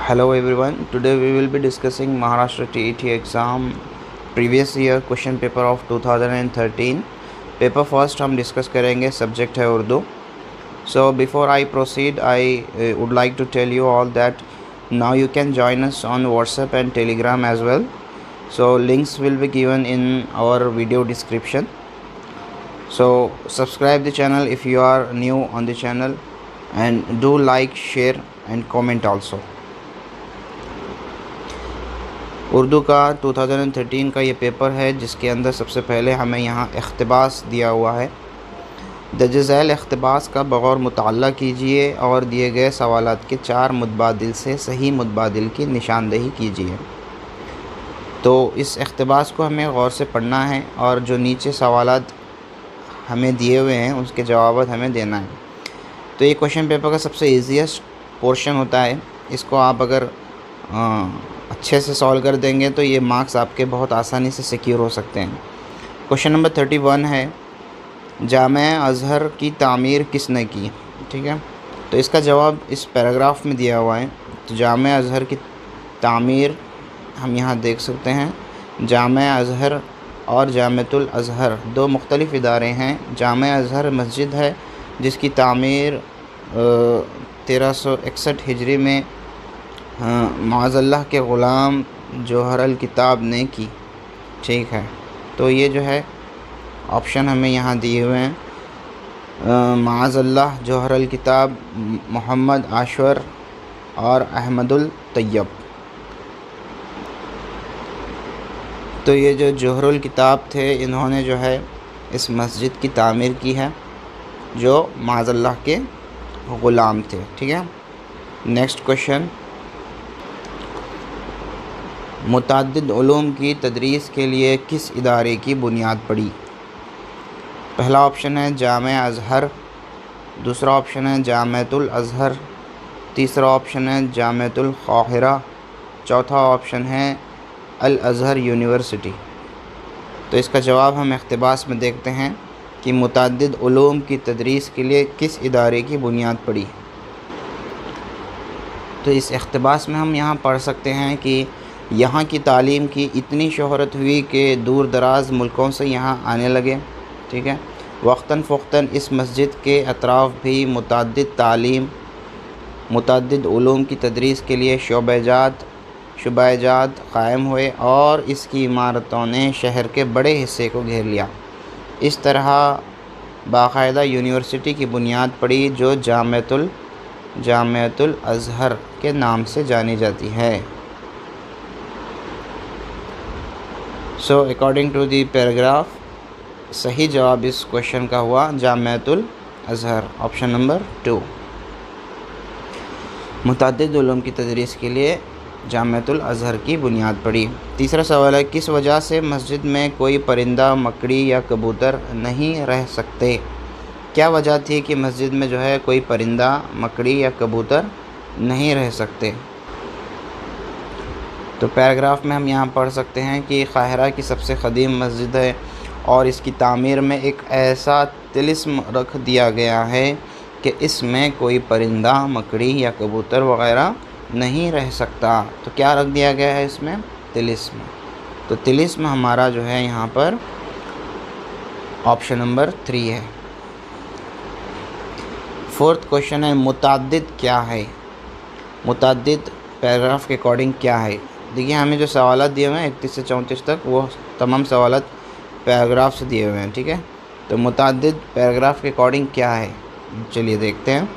Hello everyone. Today we will be discussing Maharashtra TET exam previous year question paper of 2013. Paper first हम discuss करेंगे, subject है Urdu. So before I proceed, I would like to tell you all that now you can join us on WhatsApp and Telegram as well. So links will be given in our video description. So subscribe the channel if you are new on the channel, and do like, share and comment also. Urdu का 2013 का ये paper है, जिसके अंदर सबसे पहले हमें यहाँ इख्तिबास दिया हुआ है. दर्ज झैल इख्तिबास का बगौर मुताला कीजिए और दिए गए सवालात के 4 मुतबादिल से सही मुतबादिल की निशानदही कीजिए. तो इस इख्तिबास को हमें गौर से पढ़ना है और जो नीचे सवालात हमें दिए हुए हैं उसके जवाब हमें देना है. तो ये क्वेश्चन पेपर का सबसे ईजीएस्ट पोर्शन होता है. इसको आप अगर अच्छे से सॉल्व कर देंगे तो ये मार्क्स आपके बहुत आसानी से सिक्योर हो सकते हैं. क्वेश्चन नंबर 31 है, जामे अज़हर की तामीर किसने की. ठीक है, तो इसका जवाब इस पैराग्राफ में दिया हुआ है. तो जामे अज़हर की तामीर हम यहाँ देख सकते हैं. जामे अज़हर और जामिअतुल अज़हर दो मुख्तलिफ़ इदारे हैं. जामे अज़हर मस्जिद है जिसकी तामीर 1361 हिजरी में माज़ल्लाह के ग़ुलाम जौहर अल किताब ने की. ठीक है, तो ये जो है ऑप्शन हमें यहाँ दिए हुए हैं. माज़ल्लाह जौहर अल किताब, मोहम्मद आशवर और अहमदुल तैयब. तो ये जो जौहरुल किताब थे, इन्होंने जो है इस मस्जिद की तामीर की है जो माज़ल्लाह के ग़ुलाम थे. ठीक है, नेक्स्ट क्वेश्चन, मुतअद्दिद उलूम की तदरीस के लिए किस इदारे की बुनियाद पड़ी. पहला ऑप्शन है जामे अज़हर, दूसरा ऑप्शन है जामिअतुल अज़हर, तीसरा ऑप्शन है जामिअतुल क़ाहिरा, चौथा ऑप्शन है अल अज़हर यूनिवर्सिटी. तो इसका जवाब हम इख्तिबास में देखते हैं कि मुतअद्दिद उलूम की तदरीस के लिए किस इदारे की बुनियाद पड़ी. तो इस इख्तिबास में हम यहाँ पढ़ सकते हैं कि यहाँ की तालीम की इतनी शोहरत हुई कि दूर दराज मुल्कों से यहाँ आने लगे. ठीक है, वक्तन फ़ौक़्तन इस मस्जिद के अतराफ़ भी मुतअद्दिद उलूम की तदरीस के लिए शुबाजात क़ायम हुए और इसकी इमारतों ने शहर के बड़े हिस्से को घेर लिया. इस तरह बाकायदा यूनिवर्सिटी की बुनियाद पड़ी जो जामिअतुल अज़हर के नाम से जानी जाती है. So according to the paragraph, सही जवाब इस क्वेश्चन का हुआ जामिअतुल अज़हर, ऑप्शन नंबर 2. मुतअद्दिद उलूम की तदरीस के लिए जामिअतुल अज़हर की बुनियाद पड़ी. तीसरा सवाल है, किस वजह से मस्जिद में कोई परिंदा, मकड़ी या कबूतर नहीं रह सकते. क्या वजह थी कि मस्जिद में जो है कोई परिंदा, मकड़ी या कबूतर नहीं रह सकते. तो पैराग्राफ में हम यहाँ पढ़ सकते हैं कि काहिरा की सबसे क़दीम मस्जिद है और इसकी तामीर में एक ऐसा तिलिस्म रख दिया गया है कि इसमें कोई परिंदा, मकड़ी या कबूतर वग़ैरह नहीं रह सकता. तो क्या रख दिया गया है इसमें? तिलिस्म. तो तिलिस्म हमारा जो है यहाँ पर ऑप्शन नंबर 3 है. फोर्थ क्वेश्चन है, मुतअद्दिद क्या है. मुतअद्दिद पैराग्राफ के अकॉर्डिंग क्या है. देखिए, हमें जो सवालात दिए हुए हैं 31 से 34 तक, वो तमाम सवालात पैराग्राफ से दिए हुए हैं. ठीक है, तो मुतअद्दिद पैराग्राफ के अकॉर्डिंग क्या है, चलिए देखते हैं.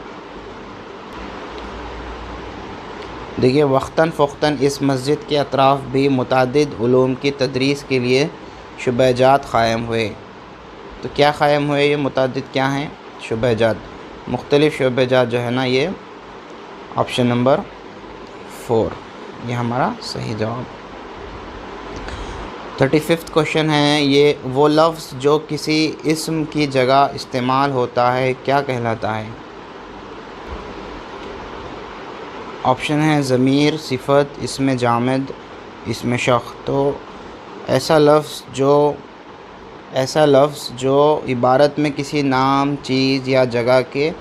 देखिए, वक्तन फ़ौक़्तन इस मस्जिद के अतराफ़ भी मुतअद्दिद उलूम की तदरीस के लिए शुबाजात क़ायम हुए. तो क्या क़ायम हुए, ये मुतअद्दिद क्या हैं? शुबाजात, मुख्तलिफ़ शुबाजात जो है ना, ये ऑप्शन नंबर 4 ये हमारा सही जवाब. 35वां क्वेश्चन है, ये वो लफ्ज़ जो किसी इस्म की जगह इस्तेमाल होता है क्या कहलाता है. ऑप्शन है ज़मीर, सिफ़त, इसमें जामिद, इसमें शख़्स. तो ऐसा लफ्ज़ जो इबारत में किसी नाम, चीज़ या जगह के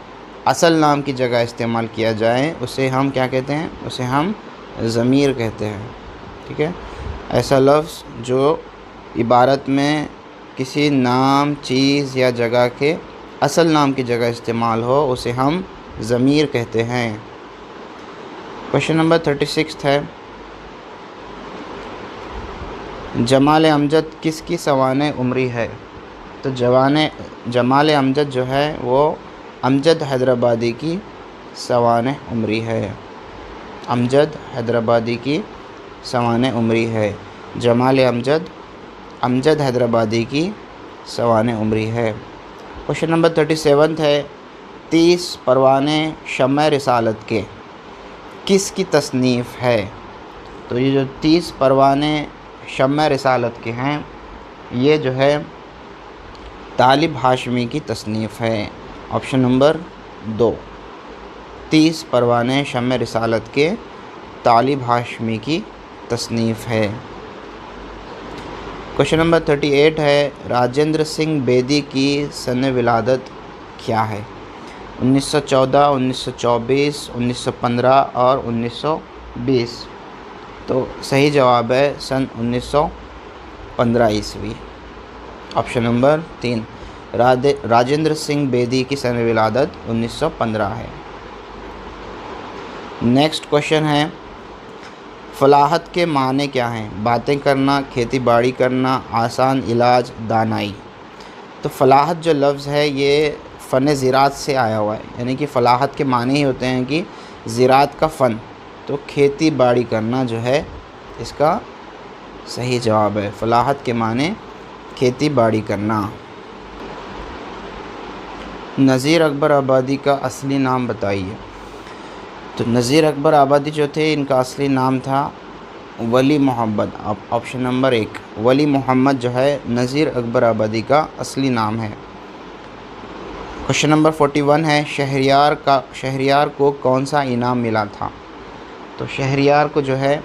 असल नाम की जगह इस्तेमाल किया जाए उसे हम क्या कहते हैं? उसे हम ज़मीर कहते हैं। ठीक है, ऐसा लफ्ज़ जो इबारत में किसी नाम, चीज़ या जगह के असल नाम की जगह इस्तेमाल हो उसे हम ज़मीर कहते हैं। क्वेश्चन नंबर 36 है, जमाल अमजद किसकी सवाने उम्री है? तो जमाल अमजद जो है वो अमजद हैदराबादी की सवाने उम्री है। अमजद हैदराबादी की सवाने उम्री है। जमाल अमजद हैदराबादी की सवाने उम्री है। क्वेश्चन नंबर 37 है, 30 परवाने शम्मे रिसालत के किसकी तसनीफ़ है? तो ये जो 30 परवाने शम्मे रिसालत के हैं ये जो है तालिब हाशमी की तसनीफ़ है। ऑप्शन नंबर 2, 30 परवाने शम्मे रिसालत के तालिब हाशमी की तसनीफ़ है। क्वेश्चन नंबर 38 है, राजेंद्र सिंह बेदी की सन विलादत क्या है? 1914, 1924, 1915 और 1920। तो सही जवाब है सन 1915 ईस्वी। ऑप्शन नंबर 3, राजेंद्र सिंह बेदी की सन विलादत 1915 है। नेक्स्ट क्वेश्चन है, फलाहत के माने क्या हैं? बातें करना, खेती बाड़ी करना, आसान इलाज, दानाई। तो फलाहत जो लफ्ज़ है ये फ़न ज़िरात से आया हुआ है, यानी कि फ़लाहत के माने ही होते हैं कि ज़िरात का फ़न। तो खेती बाड़ी करना जो है इसका सही जवाब है। फलाहत के माने खेती बाड़ी करना। नज़ीर अकबर आबादी का असली नाम बताइए। तो नज़ीर अकबर आबादी जो थे इनका असली नाम था वली मोहम्मद। ऑप्शन नंबर 1, वली मोहम्मद जो है नज़ीर अकबर आबादी का असली नाम है। क्वेश्चन नंबर 41 है, शहरयार को कौन सा इनाम मिला था? तो शहरयार को जो है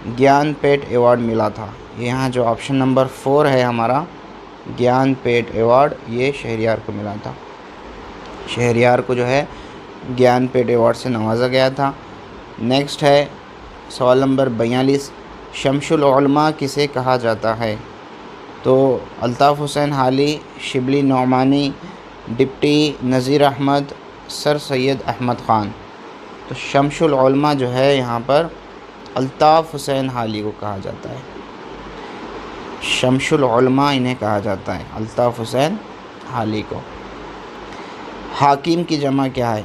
ज्ञानपीठ अवार्ड मिला था। यहाँ जो ऑप्शन नंबर 4 है हमारा, ज्ञानपीठ अवार्ड, ये शहरयार को मिला था। शहरयार को जो है ज्ञानपीठ अवार्ड से नवाजा गया था। नेक्स्ट है सवाल नंबर 42, शमसुल उलमा किसे कहा जाता है? तो अल्ताफ़ हुसैन हाली, शिबली नौमानी, डिप्टी नज़ीर अहमद, सर सैयद अहमद ख़ान। तो शमसुल उलमा जो है यहाँ पर अल्ताफ़ हुसैन हाली को कहा जाता है। शमसुल उलमा इन्हें कहा जाता है, अल्ताफ़ हुसैन हाली को। हाकिम की जमा क्या है?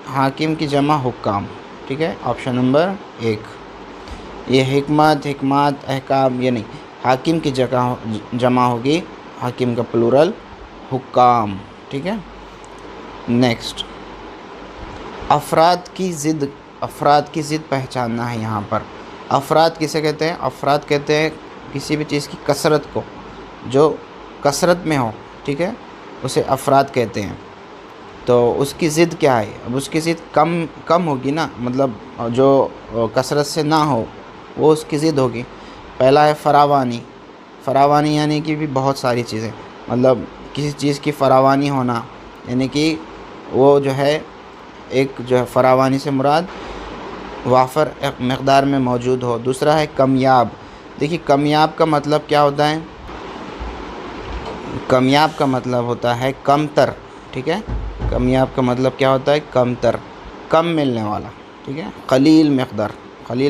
हाकिम की जमा हुक्काम। ठीक है, ऑप्शन नंबर 1। ये हिकमत, अहकाम, ये नहीं, हाकिम की जमा होगी, हाकिम का प्लूरल हुक्काम। ठीक है। नेक्स्ट, अफराद की ज़िद पहचानना है यहाँ पर। अफराद किसे कहते हैं? अफराद कहते हैं किसी भी चीज़ की कसरत को, जो कसरत में हो। ठीक है, उसे अफराद कहते हैं। तो उसकी ज़िद क्या है? अब उसकी ज़िद कम होगी ना, मतलब जो कसरत से ना हो वो उसकी ज़िद होगी। पहला है फरावानी यानी कि भी बहुत सारी चीज़ें, मतलब किसी चीज़ की फरावानी होना, यानी कि वो जो है एक जो है फरावानी से मुराद वाफर मक़दार में मौजूद हो। दूसरा है कमियाब। देखिए कमियाब का मतलब क्या होता है? कमियाब का मतलब होता है कमतर। ठीक है, कमियाब का मतलब क्या होता है? कमतर, कम मिलने वाला। ठीक है, कलील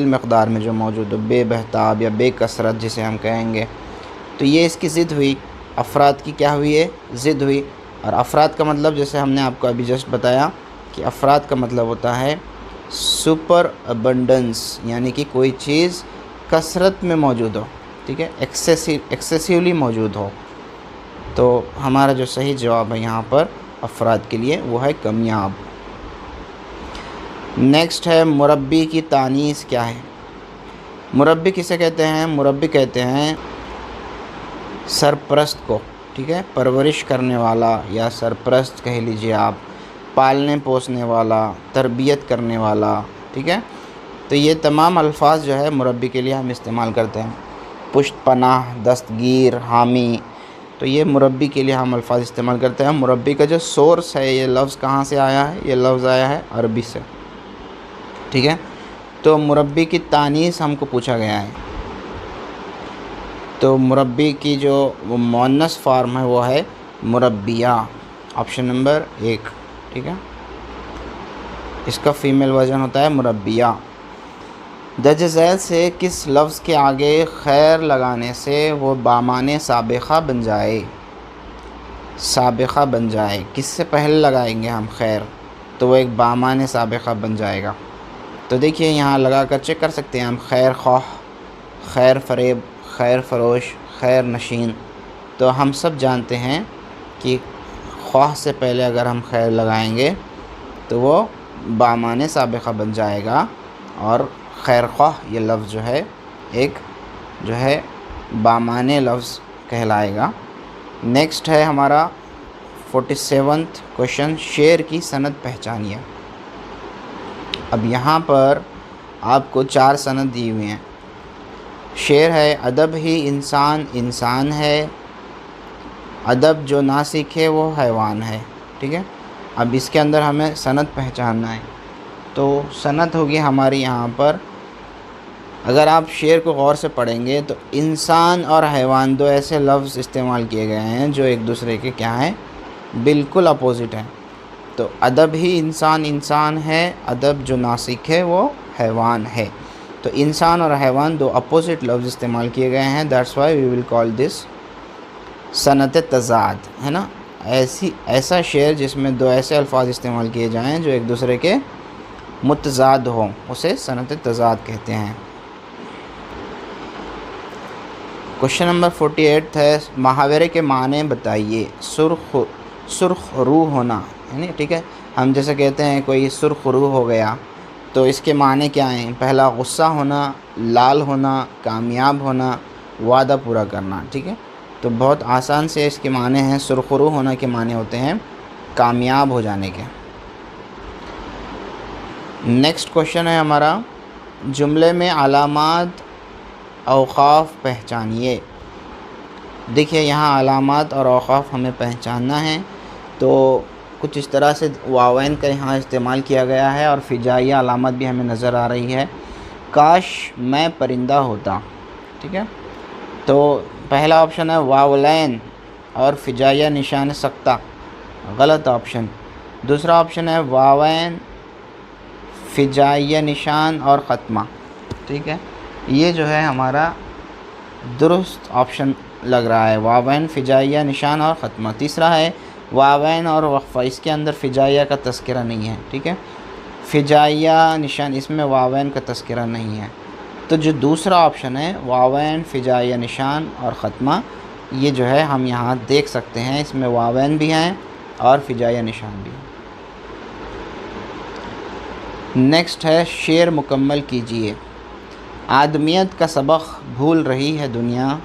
मक़दार में जो मौजूद हो, बेबहताब या बेकसरत जिसे हम कहेंगे। तो ये इसकी ज़िद हुई। अफराद की क्या हुई है? ज़िद हुई। और अफराद का मतलब जैसे हमने आपको अभी जस्ट बताया कि अफराद का मतलब होता है सुपर अबंडेंस, यानी कि कोई चीज़ कसरत में मौजूद हो। ठीक है, एक्सेसिवली मौजूद हो। तो हमारा जो सही जवाब है यहाँ पर अफराद के लिए वो है कमियाब। नेक्स्ट है, मुरब्बी की तानीस क्या है? मुरब्बी किसे कहते हैं? मुरब्बी कहते हैं सरपरस्त को। ठीक है, परवरिश करने वाला या सरपरस्त कह लीजिए आप, पालने पोसने वाला, तरबियत करने वाला। ठीक है, तो ये तमाम अल्फाज जो है मुरब्बी के लिए हम इस्तेमाल करते हैं। पुश्त पनाह, दस्तगीर, हामी, तो ये मुरब्बी के लिए हम अल्फाज इस्तेमाल करते हैं। मुरब्बी का जो सोर्स है, ये लफ्ज़ कहाँ से आया है? ये लफ्ज़ आया है अरबी से। ठीक है, तो मुरब्बी की तानीस हमको पूछा गया है, तो मुरब्बी की जो मुअन्नस फॉर्म है वो है मुरब्बिया, ऑप्शन नंबर 1, ठीक है। इसका फ़ीमेल वर्जन होता है मुरब्बिया। दर्ज झैल से किस लफ्ज़ के आगे खैर लगाने से वो बामाने साबिक़ा बन जाए, साबिक़ा बन जाए, किससे पहले लगाएंगे हम खैर तो वो एक बामाने साबिक़ा बन जाएगा। तो देखिए यहाँ लगा कर चेक कर सकते हैं हम, खैर ख्वाह, खैर फरेब, खैर फरोश, खैर नशीन। तो हम सब जानते हैं कि ख्वाह से पहले अगर हम खैर लगाएंगे तो वो बामाने साबिक़ा बन जाएगा और खैर ख्वाह ये लफ्ज़ जो है एक जो है बामाने लफ्ज़ कहलाएगा। नेक्स्ट है हमारा 47वां क्वेश्चन, शेर की सनद पहचानिए। अब यहाँ पर आपको 4 सनद दी हुई हैं। शेर है, अदब ही इंसान इंसान है, अदब जो ना सीखे वो हैवान है, ठीक है। अब इसके अंदर हमें सनद पहचानना है, तो सनद होगी हमारी यहाँ पर, अगर आप शेर को गौर से पढ़ेंगे तो इंसान और हैवान दो ऐसे लफ्ज़ इस्तेमाल किए गए हैं जो एक दूसरे के क्या हैं, बिल्कुल अपोज़िट हैं। तो अदब ही इंसान इंसान है, अदब जो ना सीखे वो हैवान है। तो इंसान और हैवान दो अपोज़िट लफ्ज़ इस्तेमाल किए गए हैं, that's why we will call this सनत तज़ाद, है ना। ऐसा शेर जिसमें दो ऐसे अल्फाज इस्तेमाल किए जाएँ जो एक दूसरे के मुतज़ाद हों, उसे सनत तज़ाद कहते हैं। क्वेश्चन नंबर 48 है, मुहावरे के माने बताइए। सुर्ख रूह होना, है ना, ठीक है। हम जैसे कहते हैं कोई सुर्ख रूह हो गया, तो इसके माने क्या हैं? पहला गुस्सा होना, लाल होना, कामयाब होना, वादा पूरा करना, ठीक है। तो बहुत आसान से इसके माने हैं, सुर्ख रूह होना के माने होते हैं कामयाब हो जाने के। नेक्स्ट क्वेश्चन है हमारा, जुमले में अलामात औक़ाफ़ पहचानिए। देखिए यहाँ अलामात और औक़ाफ़ हमें पहचानना है, तो कुछ इस तरह से वावैन का यहाँ इस्तेमाल किया गया है और फ़िजाइया अलामत भी हमें नज़र आ रही है। काश मैं परिंदा होता, ठीक है। तो पहला ऑप्शन है वावलैन और फ़िजाइया निशान सख्ता, गलत ऑप्शन। दूसरा ऑप्शन है वावैन फ़िजाइया निशान और ख़त्मा, ठीक है। ये जो है हमारा दुरुस्त ऑप्शन लग रहा है, वावैन फ़िजाइया निशान और ख़त्मा। तीसरा है वावैन और वक़फ़ा, इसके अंदर फ़िजाइया का तज़किरा नहीं है, ठीक है। फ़िजाइया निशान, इसमें वावैन का तज़किरा नहीं है। तो जो दूसरा ऑप्शन है वावैन फ़िजाइया निशान और ख़त्मा, ये जो है हम यहाँ देख सकते हैं, इसमें वावैन भी हैं और फ़िजाइया निशान भी हैं। नेक्स्ट है, शेर मुकम्मल कीजिए। आदमियत का सबक भूल रही है दुनिया।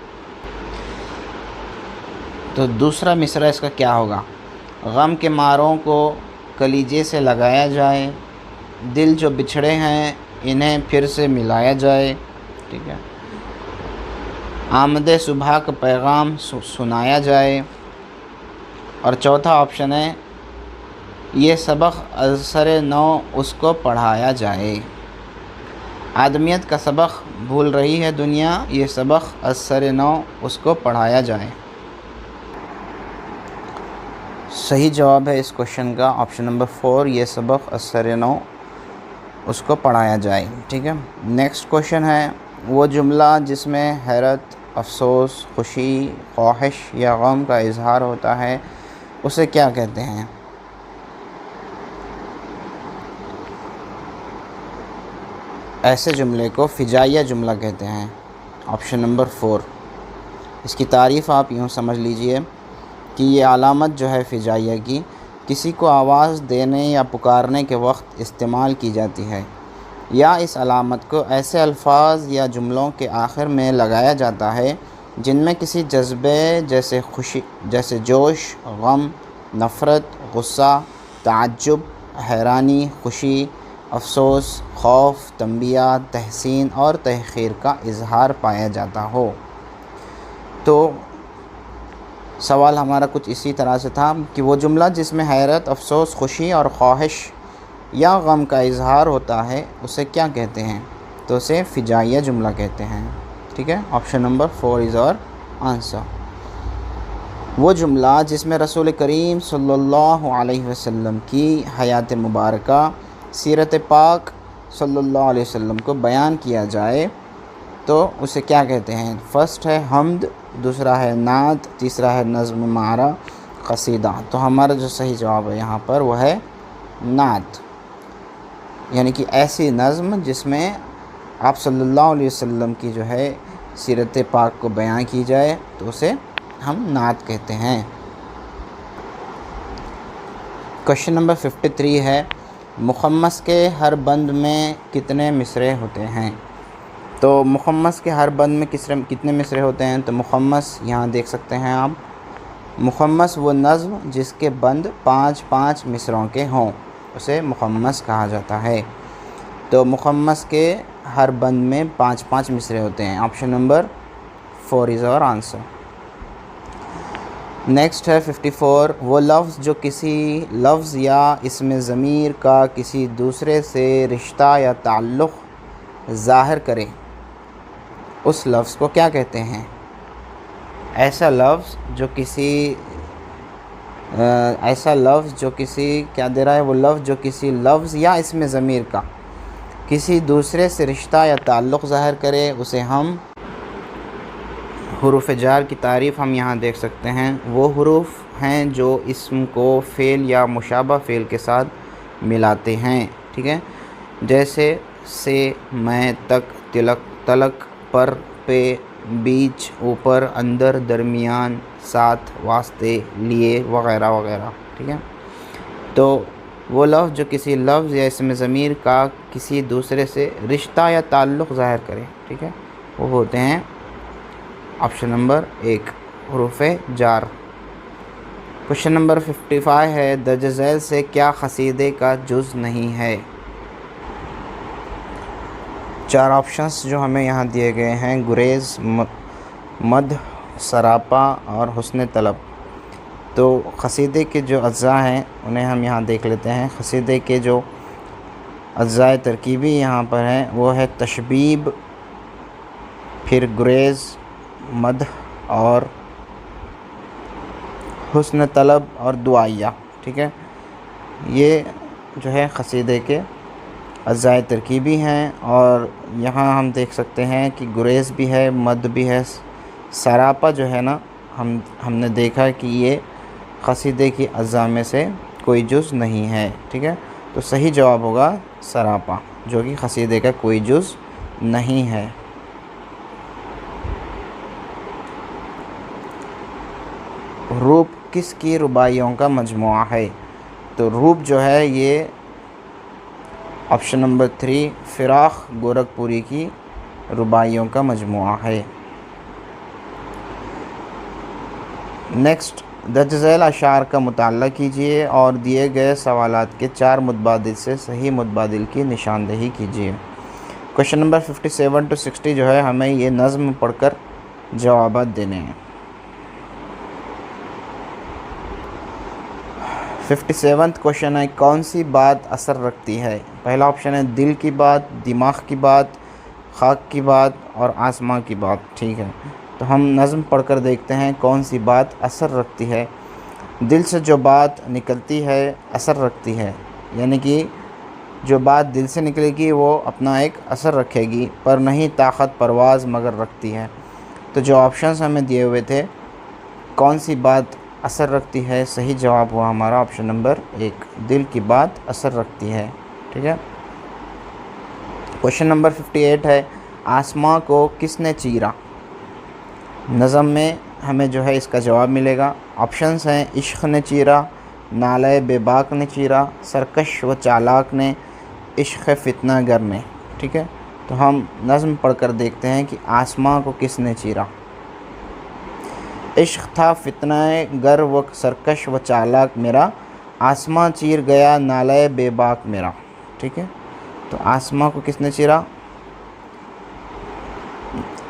तो दूसरा मिसरा इसका क्या होगा? गम के मारों को कलीजे से लगाया जाए, दिल जो बिछड़े हैं इन्हें फिर से मिलाया जाए, ठीक है। आमदे सुबह का पैगाम सुनाया जाए। और चौथा ऑप्शन है, ये सबक असर नौ उसको पढ़ाया जाए। आदमियत का सबक भूल रही है दुनिया, ये सबक असर नौ उसको पढ़ाया जाए। सही जवाब है इस क्वेश्चन का ऑप्शन नंबर 4, ये सबक असर नौ उसको पढ़ाया जाए, ठीक है। नेक्स्ट क्वेश्चन है, वो जुमला जिसमें हैरत, अफसोस, खुशी, ख्वाहिश या गम का इजहार होता है उसे क्या कहते हैं? ऐसे जुमले को फ़िजाइया जुमला कहते हैं, ऑप्शन नंबर 4। इसकी तारीफ़ आप यूँ समझ लीजिए कि ये अलामत जो है फ़िजाइया की, किसी को आवाज़ देने या पुकारने के वक्त इस्तेमाल की जाती है, या इस अलामत को ऐसे अल्फाज या जुमलों के आखिर में लगाया जाता है जिनमें किसी जज्बे जैसे खुशी, जैसे जोश, गम, नफ़रत, गुस्सा, ताज्जुब, हैरानी, खुशी, अफसोस, खौफ, तंबिया, तहसीन और तहक़ीर का इजहार पाया जाता हो। तो सवाल हमारा कुछ इसी तरह से था कि वो जुमला जिसमें हैरत, अफसोस, खुशी और ख्वाहिश या गम का इजहार होता है उसे क्या कहते हैं? तो उसे फ़िजाइया जुमला कहते हैं। ठीक है, ऑप्शन नंबर 4 इज़ और आंसर। वो जुमला जिसमें रसूल करीम सल्लल्लाहु अलैहि वसल्लम की हयात मुबारका, सीरत पाक सल्लल्लाहु अलैहि वसल्लम को बयान किया जाए तो उसे क्या कहते हैं? फ़र्स्ट है हम्द, दूसरा है नात, तीसरा है नज़्म मारा क़सीदा। तो हमारा जो सही जवाब है यहाँ पर वह है नात, यानी कि ऐसी नज़्म जिसमें आप सल्लल्लाहु अलैहि वसल्लम की जो है सीरत पाक को बयान की जाए तो उसे हम नात कहते हैं। क्वेश्चन नंबर 53 है, मुखम्मस के हर बंद में कितने मिसरे होते हैं? तो मुखम्मस के हर बंद में कितने मिसरे होते हैं? तो मुखम्मस यहाँ देख सकते हैं आप, मुखम्मस वो नज़्म जिसके बंद 5-5 मिसरों के हों उसे मुखम्मस कहा जाता है। तो मुखम्मस के हर बंद में 5-5 मिसरे होते हैं। ऑप्शन नंबर 4 इज़ और आंसर। नेक्स्ट है 54, वो लफ्ज़ जो किसी लफ्ज़ या इसमें ज़मीर का किसी दूसरे से रिश्ता या ताल्लुक़ ज़ाहिर करे उस लफ्ज़ को क्या कहते हैं? ऐसा लफ्ज़ जो किसी क्या दे रहा है? वो लफ्ज़ जो किसी लफ्ज़ या इसमें ज़मीर का किसी दूसरे से रिश्ता या ताल्लुक़ ज़ाहिर करे उसे हम हुरूफ़ जार की तारीफ़ हम यहाँ देख सकते हैं। वो हुरूफ़ हैं जो इस्म को फ़ेल या मुशाबा फ़ेल के साथ मिलाते हैं। ठीक है, जैसे से, मैं, तक, तिलक, तलक, पर, पे, बीच, ऊपर, अंदर, दरमियान, साथ, वास्ते, लिए वग़ैरह वग़ैरह। ठीक है, तो वो लफ्ज़ जो किसी लफ्ज़ या इसमें ज़मीर का किसी दूसरे से रिश्ता या ताल्लुक़ ज़ाहिर करे, ठीक है, वो होते हैं ऑप्शन नंबर 1 हुरूफ़े जार। क्वेश्चन नंबर 55 है, दर्ज झैल से क्या क़सीदे का जुज़ नहीं है? 4 ऑप्शंस जो हमें यहाँ दिए गए हैं, गुरेज़, मद, सरापा और हुस्न तलब। तो क़सीदे के जो अज़्ज़ा हैं उन्हें हम यहाँ देख लेते हैं। क़सीदे के जो अज़्ज़ाए तरकीबी यहाँ पर हैं वो है तशबीब, फिर गुरेज़, मद और हुस्न तलब और दुआया। ठीक है, ये जो है क़सीदे के अज़्ज़ाए तरकीबी हैं। और यहाँ हम देख सकते हैं कि गुरेज़ भी है, मद भी है, सरापा जो है ना हमने देखा कि ये क़सीदे की अज़्ज़ा में से कोई जुज़ नहीं है। ठीक है, तो सही जवाब होगा सरापा, जो कि क़सीदे का कोई जुज़ नहीं है। रूप किसकी रुबाइयों का मजमुआ है? तो रूप जो है ये ऑप्शन नंबर 3 फ़िराक़ गोरखपुरी की रुबाइयों का मजमुआ है। नेक्स्ट, दर्ज झैल अशार का मुताला कीजिए और दिए गए सवालात के 4 मुतबादिल से सही मुतबादिल की निशानदेही कीजिए। क्वेश्चन नंबर 57 to 60 जो है हमें ये नज़्म पढ़कर जवाब देने हैं। 57th क्वेश्चन है, कौन सी बात असर रखती है? पहला ऑप्शन है दिल की बात, दिमाग की बात, खाक की बात और आसमां की बात। ठीक है, तो हम नज़्म पढ़कर देखते हैं कौन सी बात असर रखती है। दिल से जो बात निकलती है असर रखती है, यानी कि जो बात दिल से निकलेगी वो अपना एक असर रखेगी, पर नहीं ताकत परवाज़ मगर रखती है। तो जो ऑप्शंस हमें दिए हुए थे, कौन सी बात असर रखती है, सही जवाब हुआ हमारा ऑप्शन नंबर 1, दिल की बात असर रखती है। ठीक है, क्वेश्चन नंबर 58 है, आसमां को किसने चीरा? नज़म में हमें जो है इसका जवाब मिलेगा। ऑप्शंस हैं इश्क़ ने चीरा, नाले बेबाक ने चीरा, सरकश व चालाक ने, इश्क़ फितना गर ने। ठीक है, तो हम नज़म पढ़कर देखते हैं कि आसमां को किसने चीरा। इश्क़ था फितना गर व सरकश व चालाक मेरा, आसमां चीर गया नाले बेबाक मेरा। ठीक है, तो आसमां को किसने चीरा?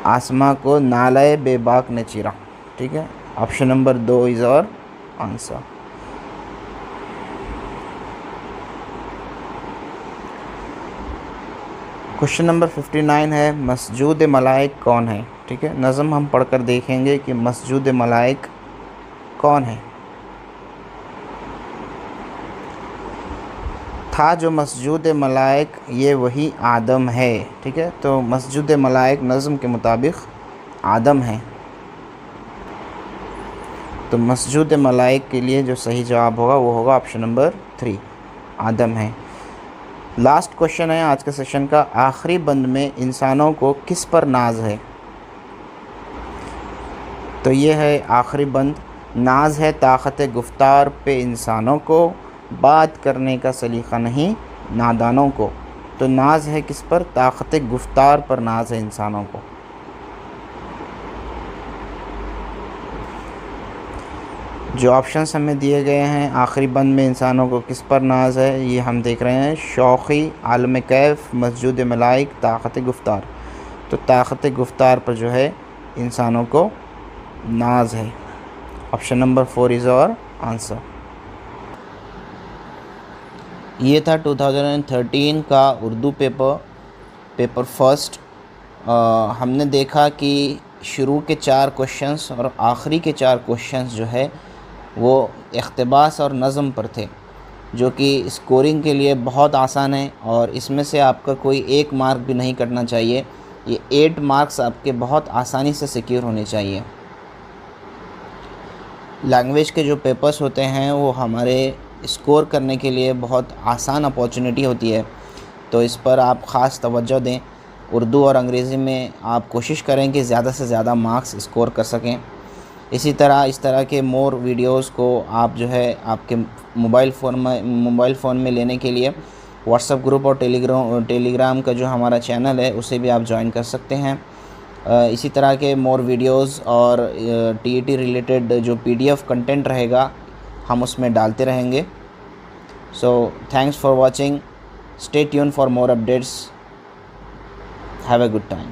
आसमां को नाले बेबाक ने चीरा। ठीक है, ऑप्शन नंबर 2 इज़ और आंसर। क्वेश्चन नंबर 59 है मस्जूद मलाइक कौन है। ठीक है, नज़म हम पढ़कर देखेंगे कि मस्जूद मलाइक कौन है। था जो मस्जूद मलाइक ये वही आदम है। ठीक है, तो मस्जूद मलाइक नज़म के मुताबिक आदम है। तो मस्जूद मलाइक के लिए जो सही जवाब होगा वो होगा ऑप्शन नंबर 3, आदम है। लास्ट क्वेश्चन है आज के सेशन का, आखिरी बंद में इंसानों को किस पर नाज है। तो ये है आखिरी बंद, नाज है ताकत गुफ्तार पे इंसानों को, बात करने का सलीक़ा नहीं नादानों को। तो नाज है किस पर, ताकत गुफ्तार पर नाज है इंसानों को। जो ऑप्शंस हमें दिए गए हैं, आखिरी बंद में इंसानों को किस पर नाज है, ये हम देख रहे हैं, शौक़ी, आलम कैफ, मस्जूद मलाइक, ताकत गुफ्तार। तो ताकत गुफ्तार पर जो है इंसानों को नाज है। ऑप्शन नंबर 4 इज़ और आंसर। ये था 2013 का उर्दू पेपर फर्स्ट। हमने देखा कि शुरू के 4 क्वेश्चंस और आखिरी के 4 क्वेश्चंस जो है वो इक़्तिबास और नज़म पर थे, जो कि स्कोरिंग के लिए बहुत आसान है और इसमें से आपका कोई 1 मार्क भी नहीं कटना चाहिए। ये 8 मार्क्स आपके बहुत आसानी से सिक्योर होने चाहिए। लैंग्वेज के जो पेपर्स होते हैं वो हमारे स्कोर करने के लिए बहुत आसान अपॉर्चुनिटी होती है, तो इस पर आप ख़ास तवज्जो दें। उर्दू और अंग्रेज़ी में आप कोशिश करें कि ज़्यादा से ज़्यादा मार्क्स स्कोर कर सकें। इसी तरह इस तरह के मोर वीडियोस को आप जो है आपके मोबाइल फ़ोन में लेने के लिए व्हाट्सएप ग्रुप और टेलीग्राम का जो हमारा चैनल है उसे भी आप ज्वाइन कर सकते हैं। इसी तरह के मोर वीडियोस और टीईटी रिलेटेड जो पीडीएफ कंटेंट रहेगा हम उसमें डालते रहेंगे। So thanks for watching, stay tune for more updates, have a good time.